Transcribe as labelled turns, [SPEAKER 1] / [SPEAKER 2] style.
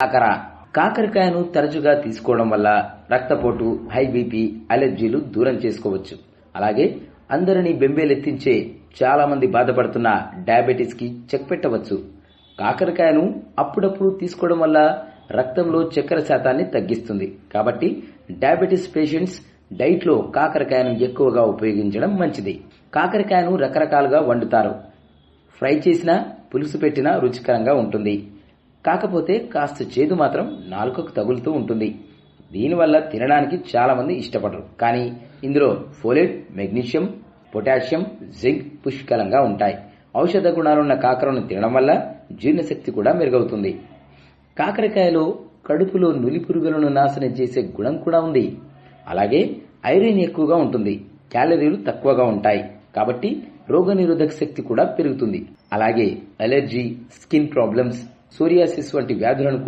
[SPEAKER 1] కాకర కాకరకాయను తరచుగా తీసుకోవడం వల్ల రక్తపోటు, హై బీపీ, అలెర్జీలు దూరం చేసుకోవచ్చు. అలాగే అందరినీ బెంబేలెత్తించే చాలా మంది బాధపడుతున్న డయాబెటీస్ కి చెక్ పెట్టవచ్చు. కాకరకాయను అప్పుడప్పుడు తీసుకోవడం వల్ల రక్తంలో చక్కెర శాతాన్ని తగ్గిస్తుంది. కాబట్టి డయాబెటీస్ పేషెంట్స్ డైట్ లో కాకరకాయను ఎక్కువగా ఉపయోగించడం మంచిది. కాకరకాయను రకరకాలుగా వండుతారు. ఫ్రై చేసినా, పులుసు పెట్టినా రుచికరంగా ఉంటుంది. కాకపోతే కాస్త చేదు మాత్రం నాలుకకు తగులుతూ ఉంటుంది. దీనివల్ల తినడానికి చాలా మంది ఇష్టపడరు. కానీ ఇందులో ఫోలేట్, మెగ్నీషియం, పొటాషియం, జింక్ పుష్కలంగా ఉంటాయి. ఔషధ గుణాలున్న కాకరను తినడం వల్ల జీర్ణశక్తి కూడా మెరుగవుతుంది. కాకరకాయలో కడుపులో నులి పురుగులను నాశనం చేసే గుణం కూడా ఉంది. అలాగే ఐరన్ ఎక్కువగా ఉంటుంది. క్యాలరీలు తక్కువగా ఉంటాయి. కాబట్టి రోగనిరోధక శక్తి కూడా పెరుగుతుంది. అలాగే అలెర్జీ, స్కిన్ ప్రాబ్లమ్స్, సోరియాసిస్ వంటి వ్యాధులను కూడా